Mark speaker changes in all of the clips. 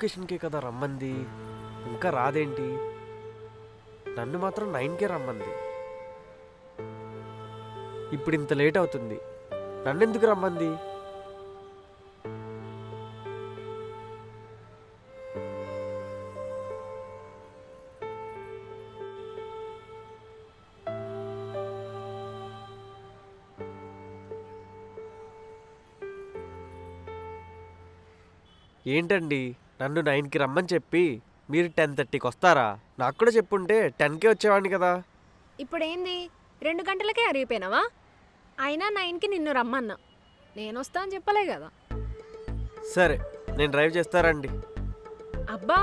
Speaker 1: లొకేషన్కే కదా రమ్మంది, ఇంకా రాదేంటి? నన్ను మాత్రం 9కే రమ్మంది. ఇప్పుడు ఇంత లేట్ అవుతుంది, నన్నెందుకు రమ్మంది? ఏంటండి, నన్ను 9కి రమ్మని చెప్పి మీరు 10:30కి వస్తారా? నాకు కూడా చెప్పుంటే 10కే వచ్చేవాడిని కదా.
Speaker 2: ఇప్పుడేంది 2 గంటలకే అరిగిపోయినావా? అయినా 9కి నిన్ను రమ్మన్నా, నేను వస్తా అని చెప్పలే కదా.
Speaker 1: సరే, నేను డ్రైవ్ చేస్తారండి.
Speaker 2: అబ్బా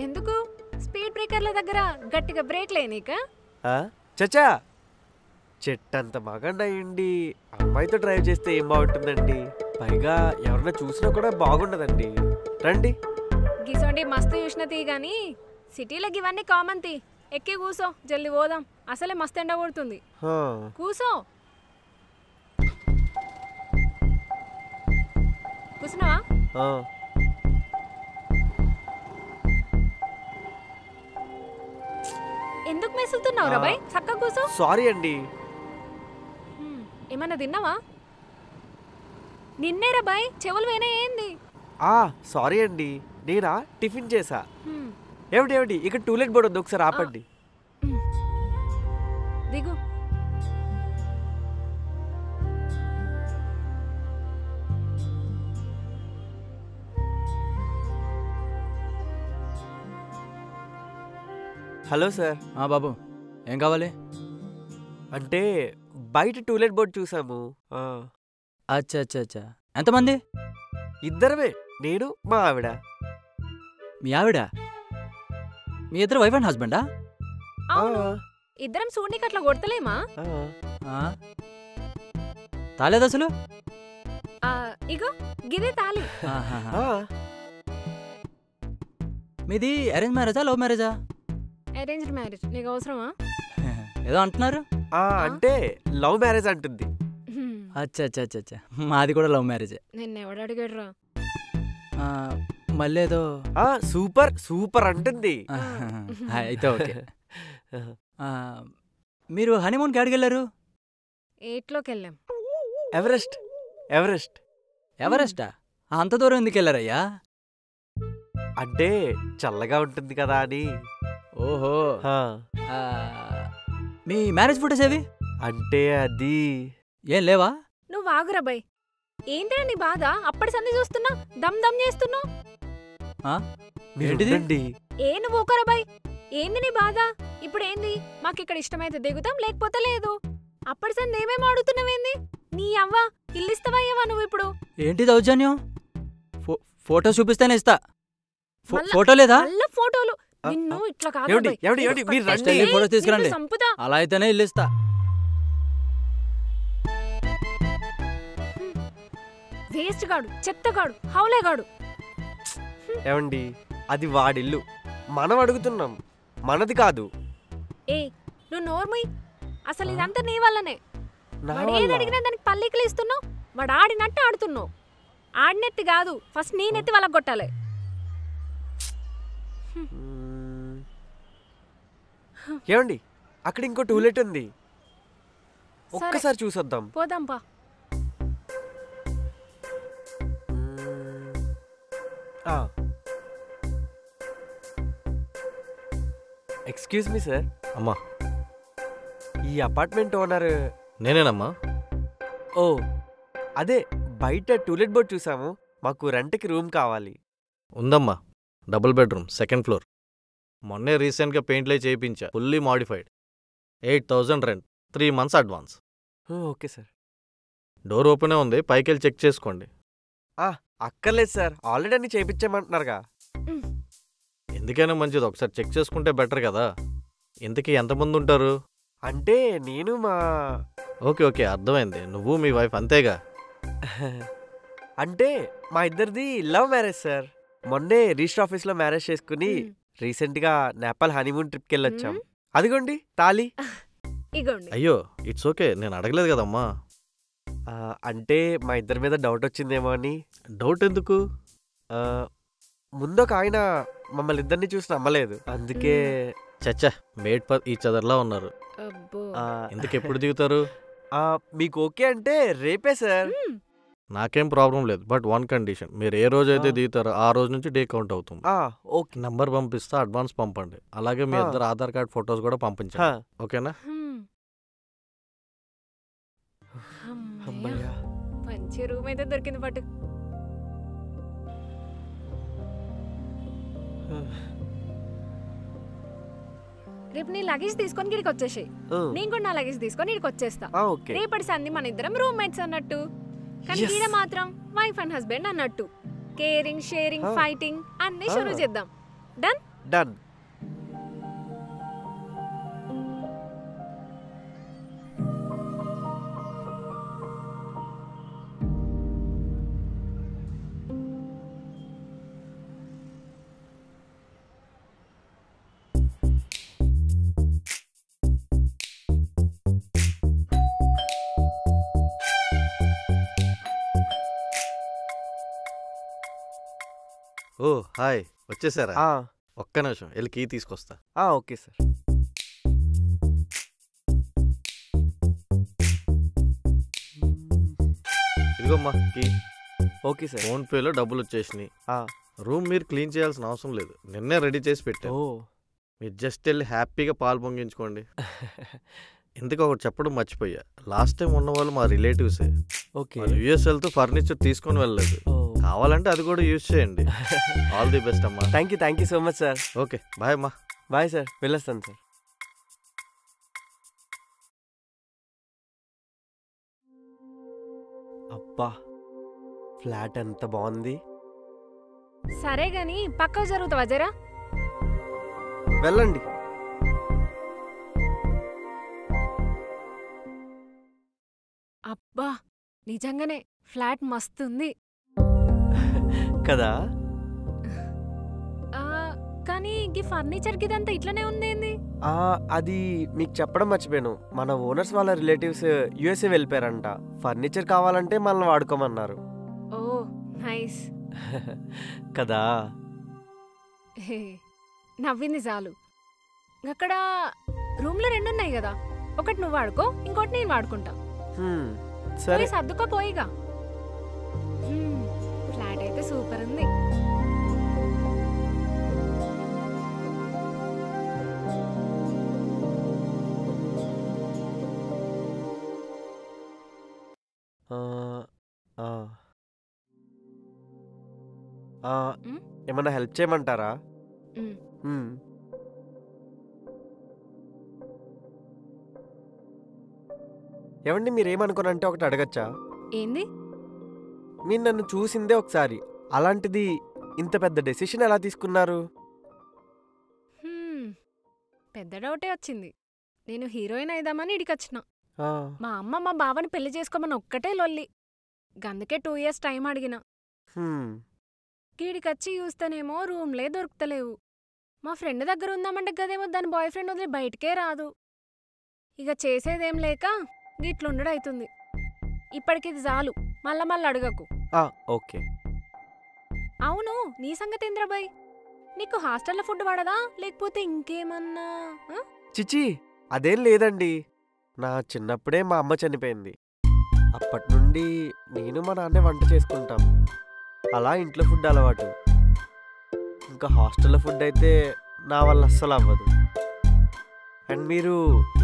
Speaker 2: ఎందుకు? స్పీడ్ బ్రేకర్ల దగ్గర గట్టిగా బ్రేక్ లేనీక?
Speaker 1: చచ్చా, చెట్టంత మగండి అయ్యండి అమ్మాయితో డ్రైవ్ చేస్తే ఏం బాగుంటుందండి? పైగా ఎవరన్నా చూసినా కూడా బాగుండదండి. రండి.
Speaker 2: గిసోంటి మస్తు చూసిన తీ గానీ సిటీలకి ఇవన్నీ కామన్ తీ. ఎక్కి కూసో, జల్ది పోదాం. అసలే మస్తు ఎండ కొడుతుంది. కూసో. కూసున్నావా? ఎందుకు మెసులుతున్నావు రా బాయ్? చక్కగా కూసో.
Speaker 1: సారీ అండి.
Speaker 2: ఏమన్నా తిన్నావా? నిన్నేరా బాయ్, చెవులు వేనే ఏంది?
Speaker 1: సారీ అండి, నేనా టిఫిన్ చేసా. ఏమిటి ఇక్కడ టూలెట్ బోర్డు ఉంది, ఒకసారి ఆపండి.
Speaker 2: దిగు.
Speaker 1: Hello sir.
Speaker 3: బాబు ఏం కావాలి?
Speaker 1: అంటే బయట టూలెట్ బోర్డు చూసాము.
Speaker 3: అచ్చా అచ్చా అచ్చా. ఎంతమంది?
Speaker 1: ఇద్దరమే, నేను మా ఆవిడ.
Speaker 3: మీ ఆవిడ? మీ ఇద్దరు వైఫ్ అండ్ హస్బెండా?
Speaker 2: ఇద్దరం సూర్నికి అట్లా కొడతలేమా?
Speaker 3: తాలేదు అసలు?
Speaker 2: ఇగో గిదే తాలి.
Speaker 3: మీది అరేంజ్ మ్యారేజా లవ్ మ్యారేజా?
Speaker 2: Arranged marriage. నీకు అవసరమా?
Speaker 3: ఏదో అంటున్నారు.
Speaker 1: అంటే లవ్ మ్యారేజ్ అంటుంది.
Speaker 3: అచ్చా అచ్చా అచ్చా అచ్చా, మాది కూడా లవ్ మ్యారేజే.
Speaker 2: నిన్న ఎవడు అడిగాడురా?
Speaker 3: మళ్ళీ ఏదో
Speaker 1: సూపర్ సూపర్ అంటుంది.
Speaker 3: అయితే ఓకే. మీరు హనీమూన్కి ఎక్కడికి వెళ్ళారు?
Speaker 2: 8లోకి వెళ్ళాం.
Speaker 1: ఎవరెస్ట్. ఎవరెస్ట్?
Speaker 3: ఎవరెస్టా? అంత దూరం ఎందుకు వెళ్ళారయ్యా?
Speaker 1: అంటే చల్లగా ఉంటుంది కదా అని.
Speaker 3: ఓహో. మీ మ్యారేజ్ ఫోటోస్ ఏవి?
Speaker 1: అంటే అది
Speaker 3: ఏం లేవా?
Speaker 2: నువ్వు ఆగురా బాయ్. ఏంటిరా నీ బాధ? అప్పటి సంధి చూస్తున్నా దమ్ దమ్ చేస్తున్నావు. ఏ నువ్వు ఒకరా బాయ్, ఏంది నీ బాధ? ఇప్పుడు ఏంది? మాకిక్కడ ఇష్టమైతే దిగుతాం, లేకపోతే లేదు. అప్పటి సంధి ఏమేమి ఆడుతున్నావేంది? నీ అవ్వ ఇల్లిస్తావా అయ్యవా నువ్వు ఇప్పుడు?
Speaker 3: ఏంటి దౌర్జన్యం? ఫోటో చూపిస్తేనే ఇస్తా. ఫోటో లేదా?
Speaker 2: ఫోటోలు నిన్ను ఇట్లా కాదు.
Speaker 3: ఫోటో తీసుకురండి, అలా అయితేనే ఇల్లిస్తా.
Speaker 2: వేస్ట్ గాడు, చెత్తగాడు, హౌలేగాడు.
Speaker 1: ఏమండి, అది వాడిల్లు, మనం అడుగుతున్నాం, మనది కాదు.
Speaker 2: ఏ నువ్వు నోర్మై, అసలు ఇదంతా నీ వల్లనే. వాడు ఏది అడిగినా దానికి పల్లికలు ఇస్తున్నావు. వాడు ఆడినట్టు ఆడుతున్నావు. ఆడినెత్తి కాదు, ఫస్ట్ నీ నెత్తి వాళ్ళకి కొట్టాలి.
Speaker 1: ఏమండి, అక్కడ ఇంకో టూలెట్ ఉంది, ఒక్కసారి చూసొద్దాం.
Speaker 2: పోదాంపా.
Speaker 1: Excuse me sir.
Speaker 4: అమ్మా,
Speaker 1: ఈ అపార్ట్మెంట్ ఓనర్
Speaker 4: నేనేనమ్మా.
Speaker 1: ఓ అదే, బయట టూలెట్ బోర్డ్ చూసాము, మాకు రెంట్కి రూమ్ కావాలి.
Speaker 4: ఉందమ్మా, డబుల్ బెడ్రూమ్, 2nd ఫ్లోర్. మొన్నే రీసెంట్గా పెయింట్లే చేయించా, fully modified. 8,000 rent, 3 months advance.
Speaker 1: Okay sir.
Speaker 4: Door ఓపెనే ఉంది, పైకెళ్ళి చెక్ చేసుకోండి.
Speaker 1: అక్కర్లేదు సార్, ఆల్రెడీ అన్ని చేయించామంటున్నారుగా.
Speaker 4: ఎందుకైనా మంచిది, ఒకసారి చెక్ చేసుకుంటే బెటర్ కదా. ఇంతకీ ఎంతమంది ఉంటారు?
Speaker 1: అంటే నేను మా
Speaker 4: ఓకే ఓకే, అర్థమైంది, నువ్వు మీ వైఫ్ అంతేగా.
Speaker 1: అంటే మా ఇద్దరిది లవ్ మ్యారేజ్ సార్. మొన్నే రిజిస్టర్ ఆఫీస్లో మ్యారేజ్ చేసుకుని రీసెంట్గా నేపాల్ హనీమూన్ ట్రిప్కి వెళ్ళొచ్చాం. అదిగోండి తాళి.
Speaker 4: అయ్యో ఇట్స్ ఓకే, నేను అడగలేదు కదమ్మా.
Speaker 1: అంటే మా ఇద్దరి మీద డౌట్ వచ్చిందేమో అని.
Speaker 4: డౌట్ ఎందుకు?
Speaker 1: ముందొక ఆయన మమ్మల్ని ఇద్దరిని చూసి నమ్మలేదు, అందుకే.
Speaker 4: చచ్చా, మేడ్ ఫర్ ఈచ్ అదర్లా ఉన్నారు.
Speaker 2: అబ్బో.
Speaker 1: ఆ,
Speaker 4: ఎందుకు ఎప్పుడు దిగుతారు?
Speaker 1: మీకు ఓకే అంటే రేపే సార్.
Speaker 4: నాకేం ప్రాబ్లం లేదు, బట్ వన్ కండిషన్, మీరు ఏ రోజు అయితే దిగుతారో ఆ రోజు నుంచి డే కౌంట్ అవుతుంది.
Speaker 1: ఓకే.
Speaker 4: నంబర్ పంపిస్తా, అడ్వాన్స్ పంపండి. అలాగే మీ ఇద్దరు ఆధార్ కార్డ్ ఫొటోస్ కూడా పంపించండి. ఓకేనా?
Speaker 2: అమ్మయ్య, మంచి రూమ్ అయితే దొరికింది. పట్టు. రేపు నీ లగేజ్ తీసుకొని ఇక్కడికి వచ్చేసాయి, నేను కూడా నా లగేజ్ తీసుకొని ఇక్కడికి వచ్చేస్తా. రేపటి సంధి మన ఇద్దరం రూమ్మేట్స్ అన్నట్టు, కానీ ఈడ మాత్రం వైఫ్ అండ్ హస్బెండ్ అన్నట్టు. కేరింగ్, షేరింగ్, ఫైటింగ్ అన్ని షురూ చేద్దాం. డన్?
Speaker 1: డన్.
Speaker 4: ఓ హాయ్, వచ్చేసారా? ఒక్క నిమిషం వెళ్ళి కీ తీసుకొస్తా.
Speaker 1: Okay sir.
Speaker 4: ఇదిగోమ్మా కీ.
Speaker 1: Okay sir.
Speaker 4: ఫోన్ పేలో డబ్బులు వచ్చేసినాయి. రూమ్ మీరు క్లీన్ చేయాల్సిన అవసరం లేదు, నిన్నే రెడీ చేసి పెట్టాను. మీరు జస్ట్ వెళ్ళి హ్యాపీగా పాలు పొంగించుకోండి. ఎందుకు ఒకటి చెప్పడం మర్చిపోయా, లాస్ట్ టైం ఉన్న వాళ్ళు మా రిలేటివ్సే. యూఎస్ వెళ్తూ ఫర్నిచర్ తీసుకొని వెళ్ళలేదు, కావాలంటే అది కూడా యూజ్ చేయండి. ఆల్ ది బెస్ట్ అమ్మా.
Speaker 1: Thank you so much sir.
Speaker 4: Okay bye అమ్మా.
Speaker 1: బాయ్ సార్, వెళ్ళొస్తాను సార్. అబ్బా, ఫ్లాట్ ఎంత బాగుంది.
Speaker 2: సరే గాని పక్కకు జరుగుతావా జరా?
Speaker 1: వెళ్ళండి.
Speaker 2: అబ్బా, నిజంగానే ఫ్లాట్ మస్తుంది
Speaker 1: కదా.
Speaker 2: కానీ ఈ ఫర్నిచర్ కి ఇదంతా ఇట్లనే ఉంది.
Speaker 1: అది మీకు చెప్పడం మర్చిపోయాను, మన ఓనర్స్ వాళ్ళ రిలేటివ్స్ యుఎస్ఏ వెళ్ళిపోయారంట. ఫర్నిచర్ కావాలంటే మనల్ని వాడుకోమన్నారు.
Speaker 2: ఓ నైస్
Speaker 1: కదా.
Speaker 2: నవ్వింది చాలు. అక్కడ రూమ్ లో 2 ఉన్నాయి కదా, ఒకటి నువ్వు వాడుకో, ఇంకోటి నేను వాడుకుంటా.
Speaker 1: సరే,
Speaker 2: సర్దుకోపోయిగా. ఫ్లాట్ అయితే సూపర్ ఉంది.
Speaker 1: ఏమన్నా హెల్ప్ చేయమంటారా? ఏమండి, మీరేమనుకోనంటే ఒకటి అడగచ్చా?
Speaker 2: ఏంది?
Speaker 1: మీరు నన్ను చూసిందే ఒకసారి, అలాంటిది ఇంత పెద్ద డెసిషన్ ఎలా తీసుకున్నారు?
Speaker 2: పెద్ద డౌటే వచ్చింది. నేను హీరోయిన్ అయిదామని ఇడికొచ్చిన. మా అమ్మ మా బావని పెళ్లి చేసుకోమని ఒక్కటే లొల్లి, గందుకే 2 years టైం అడిగిన. కీడికొచ్చి చూస్తేనేమో రూమ్లే దొరుకుతలేవు. మా ఫ్రెండ్ దగ్గర ఉందామంటే గదేమో దాని బాయ్ ఫ్రెండ్ వదిలి బయటకే రాదు. ఇక చేసేదేం లేక గిట్లుండడవుతుంది. ఇప్పటికిది చాలు, మళ్ళా అడగకు.
Speaker 1: ఓకే.
Speaker 2: అవును, నీ సంగతి ఏంద్రాబాయ్? నీకు హాస్టల్లో ఫుడ్ వాడదా లేకపోతే ఇంకేమన్నా?
Speaker 1: చిచి, అదేం లేదండి. నా చిన్నప్పుడే మా అమ్మ చనిపోయింది. అప్పటి నుండి నేను మా నాన్నే వంట చేసుకుంటాం. అలా ఇంట్లో ఫుడ్ అలవాటు. ఇంకా హాస్టల్లో ఫుడ్ అయితే నా వల్ల అస్సలు అవ్వదు. అండ్ మీరు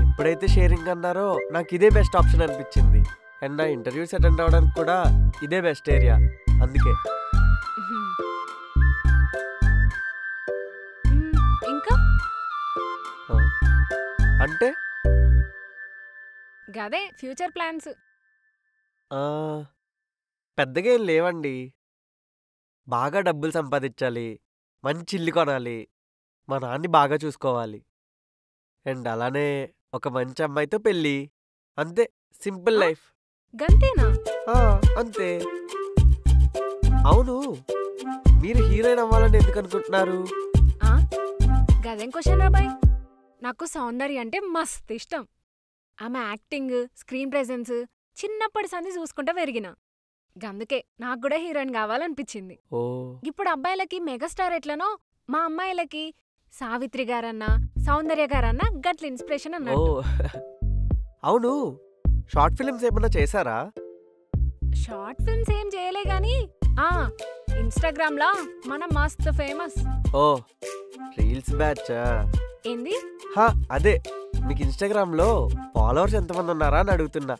Speaker 1: ఎప్పుడైతే షేరింగ్ అన్నారో నాకు ఇదే బెస్ట్ ఆప్షన్ అనిపించింది. అండ్ నా ఇంటర్వ్యూస్ అటెండ్ అవ్వడానికి కూడా ఇదే బెస్ట్ ఏరియా. అందుకే.
Speaker 2: ఇంకా
Speaker 1: అంటే
Speaker 2: గదే ఫ్యూచర్ ప్లాన్స్.
Speaker 1: పెద్దగా ఏం లేవండి. బాగా డబ్బులు సంపాదించాలి, మంచి ఇల్లు కొనాలి, మా నాన్ని బాగా చూసుకోవాలి, అండ్ అలానే ఒక మంచి అమ్మాయితో పెళ్ళి. అంతే, సింపుల్ లైఫ్.
Speaker 2: గంతేనా?
Speaker 1: అంతే. అవును, మీరు హీరోయిన్ అవ్వాలని ఎందుకు అనుకుంటున్నారు?
Speaker 2: గదేం క్వశ్చన్ రా బాయ్. నాకు సౌందర్య అంటే మస్తు ఇష్టం. ఆమె యాక్టింగ్, స్క్రీన్ ప్రెజెన్స్ చిన్నప్పటి సంది చూసుకుంటా పెరిగిన. అందుకే నాకు కూడా హీరోయిన్ కావాలనిపించింది.
Speaker 1: ఓ
Speaker 2: ఇప్పుడు అబ్బాయిలకి మెగాస్టార్ ఎట్లనో మా అమ్మాయిలకి సావిత్రి గారన్నా సౌందర్య గారన్నా గట్ల ఇన్స్పిరేషన్
Speaker 1: ఓ
Speaker 2: అన్నట్టు.
Speaker 1: అవును, షార్ట్ ఫిల్మ్స్ ఏమన్నా చేశారా?
Speaker 2: షార్ట్ ఫిల్మ్స్ ఏం చేయలే గాని ఇన్స్టాగ్రామ్ లా మనం మస్త్ ఫేమస్.
Speaker 1: ఓ రీల్స్ బ్యాచా?
Speaker 2: ఏంది?
Speaker 1: అదే మీకు ఇన్స్టాగ్రామ్ లో ఫాలోవర్స్ ఎంతమంది ఉన్నారా అని అడుగుతున్నా.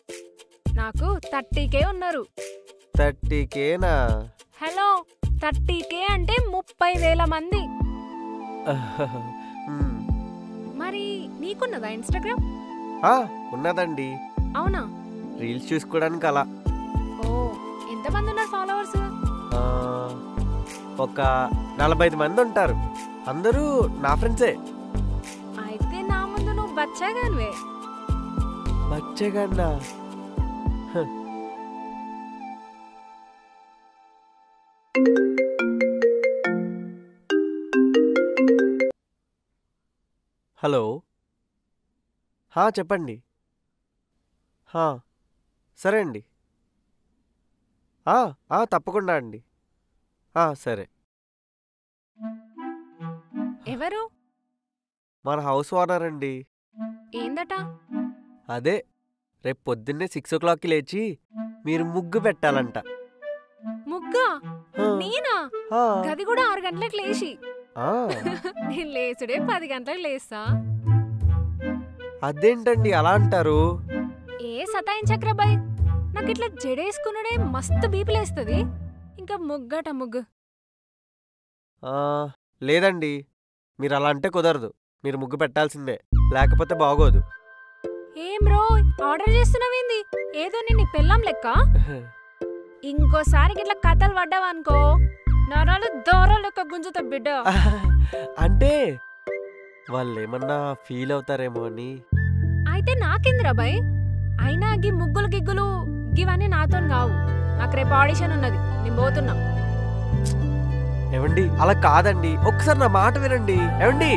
Speaker 2: నాకు 30K ఉన్నారు.
Speaker 1: 30Kనా?
Speaker 2: హలో 30K అంటే 30,000 మంది. మరి నీకున్నదా ఇన్స్టాగ్రామ్?
Speaker 1: ఉన్నదండి.
Speaker 2: అవునా?
Speaker 1: రీల్స్ చూసుకోవడానికి అలా.
Speaker 2: ఓ ఎంతమంది ఉన్నారు ఫాలోవర్స్?
Speaker 1: ఒక 45 మంది ఉంటారు. అందరూ నా ఫ్రెండ్సే.
Speaker 2: అయితే నా ముందు నువ్వు బచ్చాగానివే.
Speaker 1: బచ్చగన్నా? హలో, చెప్పండి. సరే అండి. తప్పకుండా అండి. సరే.
Speaker 2: ఎవరు?
Speaker 1: మన హౌస్ ఓనర్ అండి.
Speaker 2: ఏందట?
Speaker 1: అదే రేపు పొద్దున్నే 6 o'clockకి లేచి మీరు ముగ్గు పెట్టాలంట.
Speaker 2: ముగ్గా? నేనా? గది కూడా 6 గంటలకు లేచి. నేను లేచుడే 10 గంటలకు లేస్తా.
Speaker 1: అదేంటండి అలా అంటారు?
Speaker 2: ఏ సతాయించక్రబాయ్, నాకు ఇట్లా జడేసుకున్నాడే మస్తు బీపులేస్తుంది. ఇంకా ముగ్గట ముగ్గు.
Speaker 1: లేదండి, మీరు అలా అంటే కుదరదు. మీరు ముగ్గు పెట్టాల్సిందే, లేకపోతే బాగోదు.
Speaker 2: ఏం రో ఆర్డర్ చేస్తున్నావేంది? ఏదో నీ పెళ్ళాం లెక్క. ఇంకోసారి ఇట్లా కథలు పడ్డావనుకో నరాలు దూరం లెక్క గుంజుతా బిడ్డ.
Speaker 1: అంటే వాళ్ళు ఏమన్నా ఫీల్ అవుతారేమో అని.
Speaker 2: అయితే నాకేంద్రా బాయ్, అయినా గి ముగ్గులు గిగ్గులు గివన్నీ నాతో కావు. నాకు రేపు ఆడిషన్ ఉన్నది, నేను పోతున్నా.
Speaker 1: ఏమండి అలా కాదండి, ఒకసారి నా మాట వినండి. ఏమండి